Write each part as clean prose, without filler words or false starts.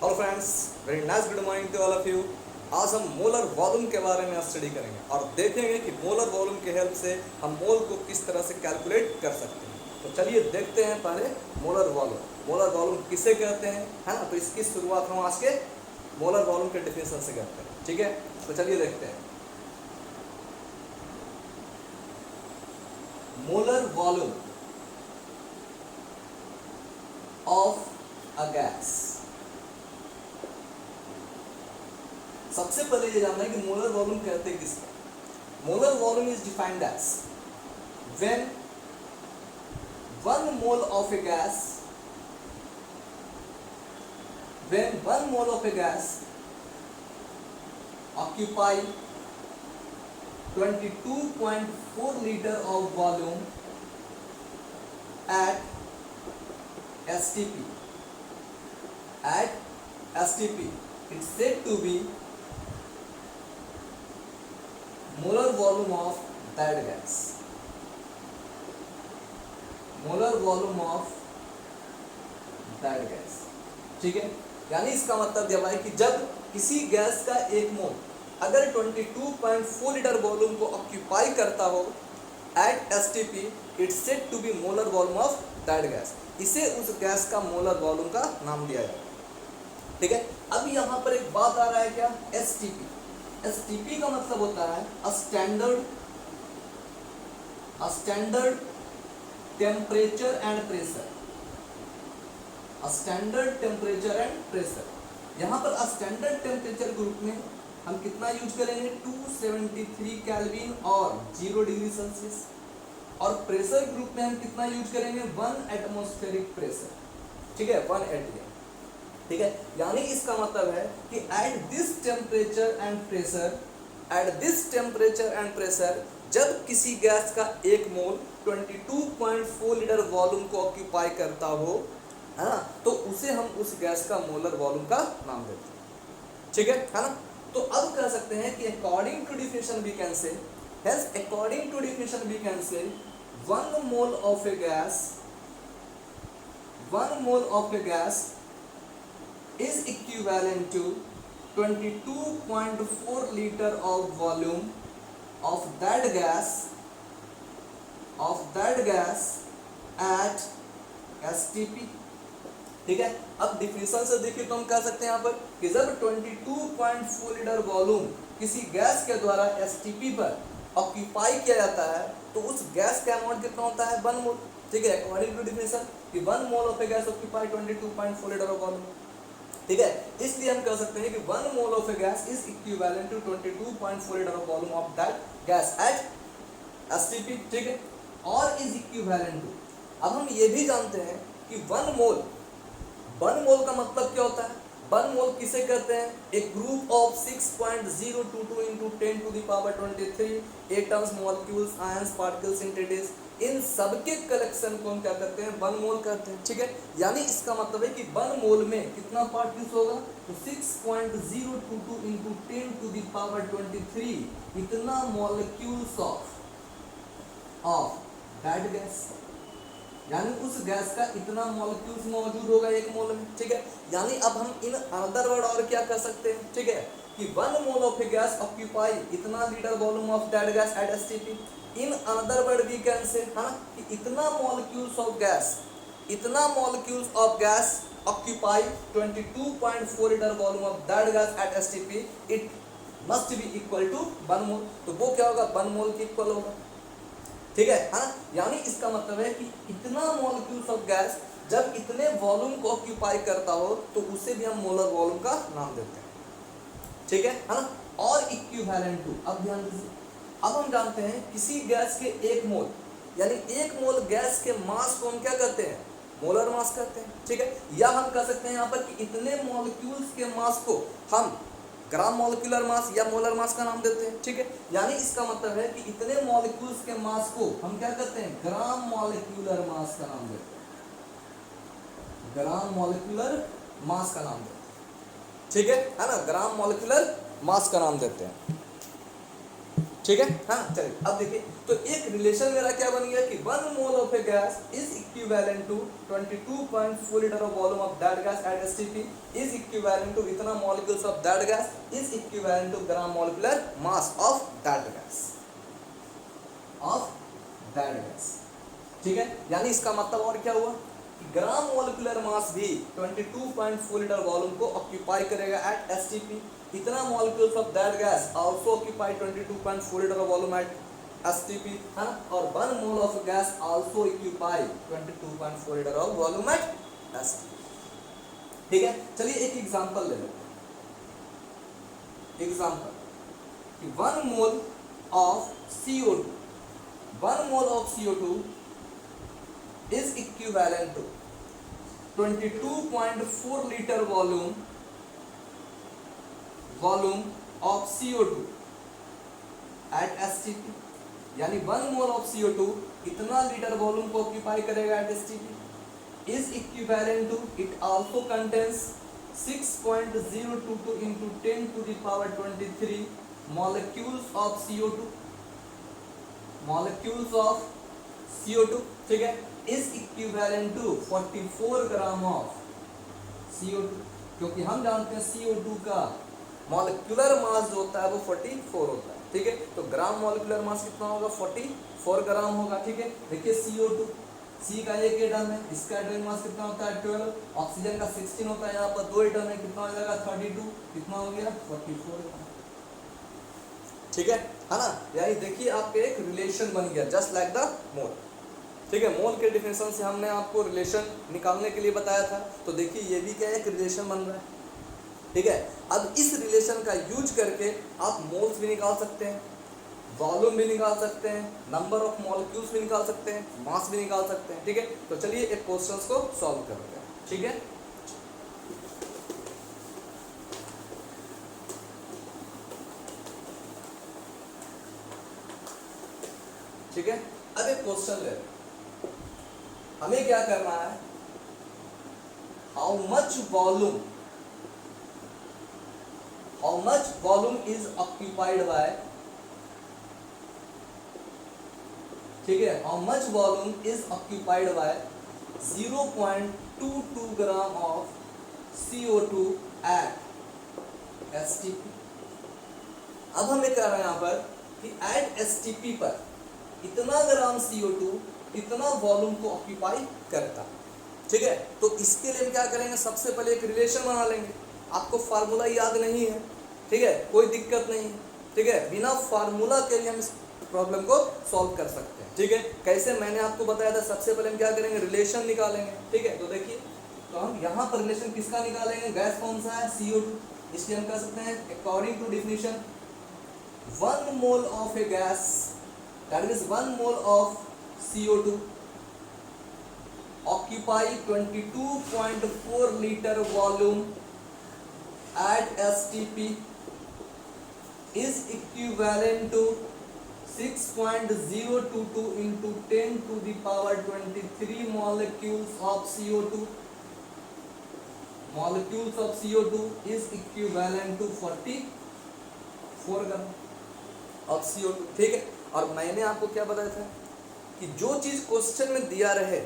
Hello friends, very nice good morning to all of you. आज हम molar volume के बारे में स्टडी करेंगे और देखेंगे कि मोलर वॉल्यूम के हेल्प से हम मोल को किस तरह से कैलकुलेट कर सकते हैं। तो चलिए देखते हैं पहले मोलर वॉल्यूम। मोलर वॉल्यूम किसे कहते हैं, है ना। तो इसकी शुरुआत हम आज के मोलर वॉल्यूम के डिफिनेशन से करते हैं, ठीक है। तो चलिए देखते हैं molar volume of a gas. सबसे पहले ये जानना है कि मोलर वॉल्यूम कहते हैं किसको। Molar volume is defined as when 1 mole of a gas occupy 22.4 liter of volume at STP. It's said to be molar volume of that gas. Molar volume of that gas, ठीक है। यानी इसका मतलब यह है कि जब किसी गैस का एक मोल अगर 22.4 लीटर वॉल्यूम को ऑक्यूपाई करता हो at STP, it's said to be molar volume of that gas. इसे उस गैस का मोलर वॉल्यूम का नाम दिया जाए, ठीक है। अब यहाँ पर एक बात आ रहा है क्या, एसटीपी। एसटीपी का मतलब होता है standard temperature and pressure. Standard temperature and pressure. यहाँ पर स्टैंडर्ड टेम्परेचर ग्रुप में हम कितना यूज करेंगे, 273 केल्विन और 0 डिग्री सेल्सियस। और प्रेशर ग्रुप में हम कितना यूज करेंगे, 1 एटमॉस्फेरिक प्रेशर, ठीक है, 1 atm, ठीक है। यानी इसका मतलब है कि at this temperature and pressure जब किसी गैस का एक मोल 22.4 लीटर वॉल्यूम को ऑक्यूपाई करता हो, है ना, तो उसे हम उस गैस का मोलर वॉल्यूम का नाम देते हैं, ठीक है ना। तो अब कह सकते हैं कि according to definition we can say 1 mole of a gas is equivalent to 22.4 liter of volume of that gas at STP, ठीक है। अब डिफिनेशन से देखिए तो हम कह सकते हैं यहाँ पर कि जब 22.4 लीटर वॉल्यूम किसी गैस के द्वारा STP पर ऑक्यूपाई किया जाता है तो उस गैस का अमाउंट कितना होता है, 1 मोल, ठीक है। अकॉर्डिंग टू डिफिनेशन कि 1 mole of a gas occupy 22.4 litre of volume, ठीक है। इसलिए हम कह सकते हैं कि 1 mole of a gas is equivalent to 22.4 litre of volume of that gas at STP, ठीक है। और इज इक्विवेलेंट टू, अब हम ये भी जानते हैं कि 1 मोल का मतलब क्या होता है। 1 मोल किसे कहते हैं, एक group of 6.022 into 10 to the power 23 atoms, molecules, ions, particles, सिंथेटिस, इन सबके कलेक्शन को हम क्या करते हैं, 1 मोल कहते हैं, ठीक है। यानी इसका मतलब है कि 1 मोल में कितना पार्टिकल्स होगा, तो 6.022 into 10 to the power 23 इतना मॉलिक्यूल्स ऑफ दैट गैस, यानी उस गैस का इतना मॉलिक्यूल्स मौजूद होगा 1 मोल में, ठीक है। यानी अब हम इन अनदर वर्ड और क्या कर सकते हैं, ठीक है, कि 1 mole of a gas occupy इतना litre volume of that gas at STP. In another word we can say, है ना, कि इतना molecules of gas occupy 22.4 litre volume of that gas at STP, it must be equal to 1 mole. तो वो क्या होगा, 1 मोल के इक्वल होगा, ठीक है ना। यानी इसका मतलब है कि इतना मॉलिक्यूल्स ऑफ गैस जब इतने वॉल्यूम को ऑक्यूपाई करता हो तो उसे भी हम मोलर वॉल्यूम का नाम देते हैं, ठीक है ना। और इक्विवेलेंट टू, अब ध्यान दीजिए, अब हम जानते हैं किसी गैस के 1 मोल यानी 1 मोल गैस के मास को हम क्या कहते हैं, मोलर मास कहते हैं, ठीक है। या हम कह सकते हैं यहाँ पर कि इतने मॉलिक्यूल्स के मास को हम ग्राम मॉलिक्यूलर मास या मोलर मास का नाम देते हैं, ठीक है। यानी इसका मतलब है कि इतने मॉलिक्यूल्स के मास को हम क्या कहते हैं, ग्राम मॉलिक्यूलर मास का नाम देते हैं, ग्राम मॉलिक्यूलर मास का नाम देते हैं, ठीक है ना, ग्राम मॉलिक्यूलर मास का नाम देते हैं। ठीक है। हाँ चलिए अब देखिए, तो एक रिलेशन मेरा क्या बन गया कि 1 mole of a gas is equivalent to 22.4 litre of volume of that gas at STP is equivalent to इतना molecules of that gas is equivalent to gram molecular mass of that gas, of that gas. ठीक है, यानी इसका मतलब और क्या हुआ कि ग्राम मॉलिक्यूलर मास भी 22.4 लीटर वॉल्यूम को ऑक्यूपाई करेगा एट एसटीपी। इतना molecules of that gas also occupy 22.4 litre volume at STP, है ना, और 1 mole of gas also occupy 22.4 litre of volume at STP. ठीक है, चलिए एक एग्जांपल ले लेते हैं। एग्जांपल कि 1 mole of CO2, 1 mole of CO2 is equivalent to 22.4 liter volume of CO2 at STP, यानी 1 मोल ऑफ CO2 इतना लीटर वॉल्यूम को ऑक्यूपाई करेगा eight STP is equivalent to, it also contains 6.022 into 10 to the power 23 molecules of CO2, molecules of CO2, ठीक है, is equivalent to 44 gram of CO2, क्योंकि हम जानते हैं CO2 का मॉलिक्यूलर मास जो होता है वो 44 होता है। ठीक है, तो ग्राम मॉलिक्यूलर मास कितना होगा, 44 ग्राम होगा। ठीक है, देखिए CO2, C का एक एटम है, इसका एटॉमिक मास कितना होता है 12, ऑक्सीजन का 16 होता है, यहाँ पर 2 एटम है, कितना हो जाएगा 32, कितना हो गया 44। ठीक है ना, यानी देखिए आपके एक रिलेशन बन गया जस्ट लाइक द मोल। ठीक है, मोल के डिफिनेशन से हमने आपको रिलेशन निकालने के लिए बताया था, तो देखिए ये भी क्या है, एक रिलेशन बन रहा है। ठीक है, अब इस रिलेशन का यूज करके आप मोल्स भी निकाल सकते हैं, वॉल्यूम भी निकाल सकते हैं, नंबर ऑफ मॉलिक्यूल्स भी निकाल सकते हैं, मास भी निकाल सकते हैं। ठीक है, तो चलिए एक क्वेश्चंस को सॉल्व करते हैं। ठीक है, ठीक है, अब एक क्वेश्चन ले, हमें क्या करना है, how much volume is occupied by, ठीक है, how much volume is occupied by 0.22 gram of CO2 at STP। अब हमें क्या है यहाँ पर कि एट STP पर इतना ग्राम CO2 इतना वॉल्यूम को ऑक्यूपाई करता। ठीक है, तो इसके लिए हम क्या करेंगे, सबसे पहले एक रिलेशन बना लेंगे। आपको फार्मूला याद नहीं है, ठीक है, कोई दिक्कत नहीं है। ठीक है, बिना फार्मूला के लिए हम इस प्रॉब्लम को सॉल्व कर सकते हैं। ठीक है, कैसे, मैंने आपको बताया था, सबसे पहले हम क्या करेंगे, रिलेशन निकालेंगे। ठीक है, तो देखिए, तो हम यहाँ पर रिलेशन किसका निकालेंगे, गैस कौन सा है, CO2, इसलिए हम कह सकते हैं according to definition 1 mole of a gas, that is 1 mole of CO2 occupy 22.4 liter volume at STP is equivalent to 6.022 into 10 to the power 23 molecules of CO2. Molecules of CO2 is equivalent to 44 gram of CO2। ठीक है, और मैंने आपको क्या बताया था कि जो चीज क्वेश्चन में दिया रहे,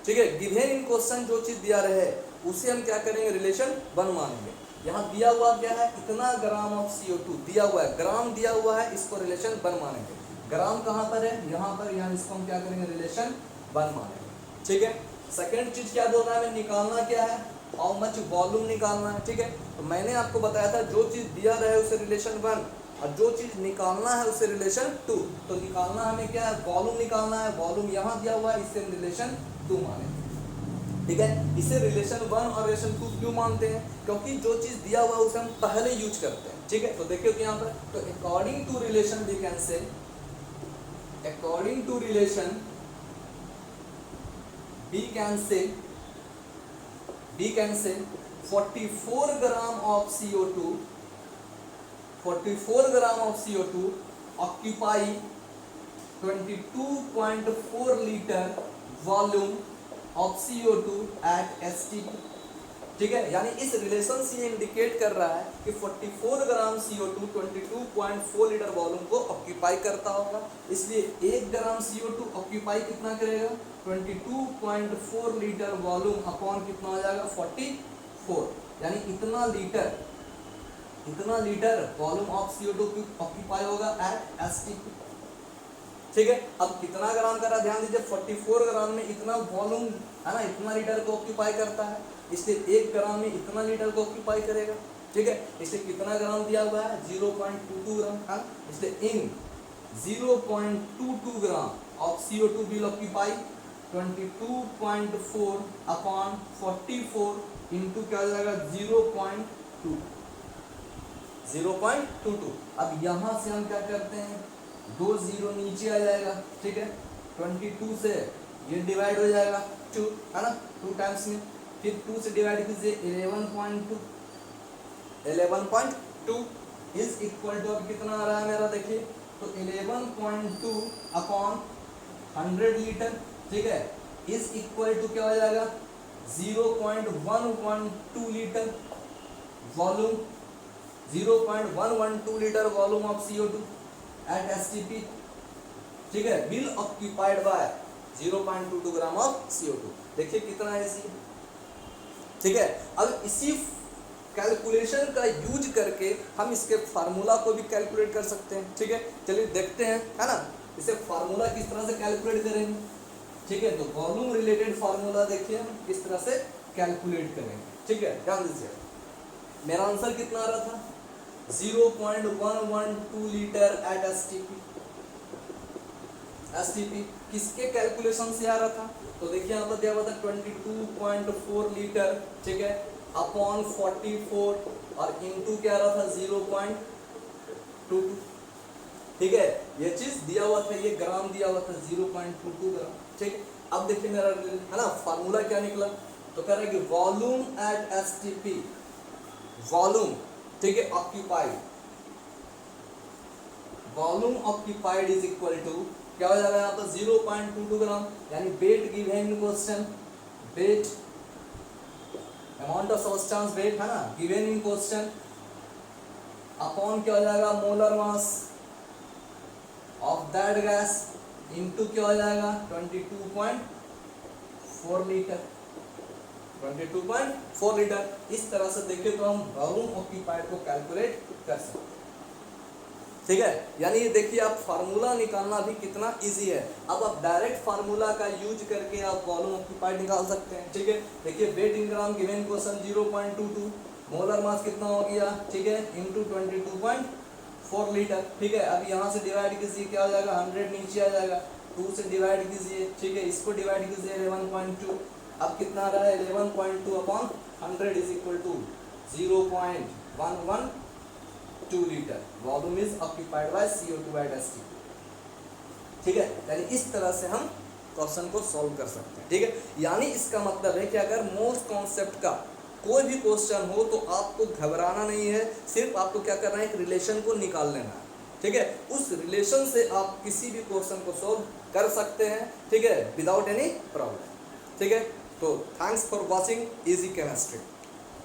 ठीक है, गिवन इन क्वेश्चन जो चीज दिया रहे उसे हम क्या करेंगे, रिलेशन वन मानेंगे। यहाँ दिया हुआ क्या है, इतना ग्राम ऑफ CO2 दिया हुआ है, ग्राम दिया हुआ है, इसको रिलेशन वन मानेंगे। ग्राम कहाँ पर है, यहाँ पर, यहाँ इसको हम क्या करेंगे, रिलेशन वन मानेंगे। ठीक है, सेकेंड चीज क्या बोल रहा है, हमें निकालना क्या है, हाउ मच वॉल्यूम निकालना है। ठीक है, तो मैंने आपको बताया था जो चीज दिया रहे उसे रिलेशन वन, और जो चीज निकालना है उसे रिलेशन टू। तो निकालना हमें क्या है, वॉल्यूम निकालना है, वॉल्यूम यहाँ दिया हुआ है, इससे रिलेशन टू माने। ठीक है, इसे रिलेशन वन और रिलेशन टू क्यों मानते हैं, क्योंकि जो चीज दिया हुआ है उसे हम पहले यूज करते हैं। ठीक है, तो देखिए कि यहाँ पर, तो according to relation we can say, according to relation we can say 44 gram of CO2, 44 gram of CO2 occupy 22.4 litre volume of CO2 at STP। ठीक है, यानी इस रिलेशन से ये इंडिकेट कर रहा है कि 44 ग्राम CO2 22.4 लीटर वॉल्यूम को ऑक्यूपाई करता होगा, इसलिए 1 ग्राम CO2 ऑक्यूपाई कितना करेगा 22.4 लीटर वॉल्यूम अपॉन कितना हो जाएगा 44, यानी इतना litre volume of CO2 occupy होगा एट STP। ठीक है, अब कितना ग्राम का रहा ध्यान दीजिए, 44 ग्राम में इतना वॉल्यूम है ना, इतना लीटर को ऑक्यूपाई करता है, इसलिए 1 ग्राम में इतना लीटर को ऑक्यूपाई करेगा। ठीक है, इसलिए कितना ग्राम दिया हुआ है 0.22 ग्राम, है, इसलिए इन 0.22 gram of CO2 will occupy 22.4 upon 44 into क्या हो जाएगा 0.22। अब यहाँ से हम क्या करते हैं, 2 0 नीचे आ जाएगा। ठीक है, 22 से ये डिवाइड हो जाएगा 2, है ना, 2 टाइम्स में, फिर 2 से डिवाइड कीजिए 11.2 इज इक्वल टू, अब कितना आ रहा है मेरा देखिए, तो 11.2 अपॉन 100 लीटर। ठीक है, इज इक्वल टू क्या हो जाएगा 0.112 litre volume, 0.112 litre volume of CO2 at STP। ठीक है, will occupied by 0.22 gram of CO2। देखिए कितना है इसी। ठीक है, अब इसी कैलकुलेशन का यूज करके हम इसके फार्मूला को भी कैलकुलेट कर सकते हैं। ठीक है, चलिए देखते हैं, है ना, इसे फार्मूला किस तरह से कैलकुलेट करेंगे। ठीक है, तो वॉल्यूम रिलेटेड फार्मूला देखिए हम किस तरह से कैलकुलेट करेंगे। ठीक है, ध्यान दीजिए, मेरा आंसर कितना आ रहा था 0.112 लीटर एट STP किसके कैलकुलेशन से आ रहा था, तो देखिए यहाँ पर दिया हुआ था 22.4 लीटर। ठीक है, अपॉन 44 और इनटू क्या आ रहा था 0.22। ठीक है, ये चीज दिया हुआ था, ये ग्राम दिया हुआ था 0.22 ग्राम। ठीक, अब देखिए मेरा है ना फार्मूला क्या निकला, तो कह रहा है कि वॉल्यूम एट STP, वॉल्यूम, ठीक है, occupied, volume occupied is equal to क्या हो जाएगा यहाँ पर 0.22 ग्राम, यानी weight given in question, weight amount of substance weight है ना गिवन इन क्वेश्चन, अपॉन क्या हो जाएगा molar mass of that gas into क्या हो जाएगा 22.4 लीटर, 22.4 लीटर। इस तरह से देखिए तो हम वॉल्यूम ऑक्यूपाइड को कैलकुलेट कर सकते हैं। ठीक है, यानी देखिए आप फार्मूला निकालना भी कितना इजी है। अब आप डायरेक्ट फार्मूला का यूज करके आप वॉल्यूम ऑक्यूपाइड निकाल सकते हैं। ठीक है, देखिए वेट इन ग्राम गिवन क्वेश्चन 0.22, मोलर मास कितना हो गया, ठीक है, इनटू 22.4 लीटर। ठीक है, अब यहाँ से डिवाइड कीजिए क्या हो जाएगा 100 नीचे आ जाएगा, 2 से डिवाइड कीजिए। ठीक है, इसको डिवाइड कीजिए 11.2, अब कितना आ रहा है 11.2 upon 100 is equal to 0.112 litre volume is occupied by CO2 at STP। ठीक है, यानी इस तरह से हम क्वेश्चन को सॉल्व कर सकते हैं। ठीक है, यानी इसका मतलब है कि अगर मोस्ट कॉन्सेप्ट का कोई भी क्वेश्चन हो तो आपको घबराना नहीं है, सिर्फ आपको क्या करना है, एक रिलेशन को निकाल लेना है। ठीक है, उस रिलेशन से आप किसी भी क्वेश्चन को सॉल्व कर सकते हैं। ठीक है, विदाउट एनी प्रॉब्लम। ठीक है, तो thanks for watching easy chemistry.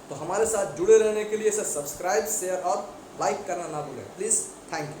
तो हमारे साथ जुड़े रहने के लिए इसे सब्सक्राइब, शेयर और लाइक करना ना भूलें प्लीज़। Thank you.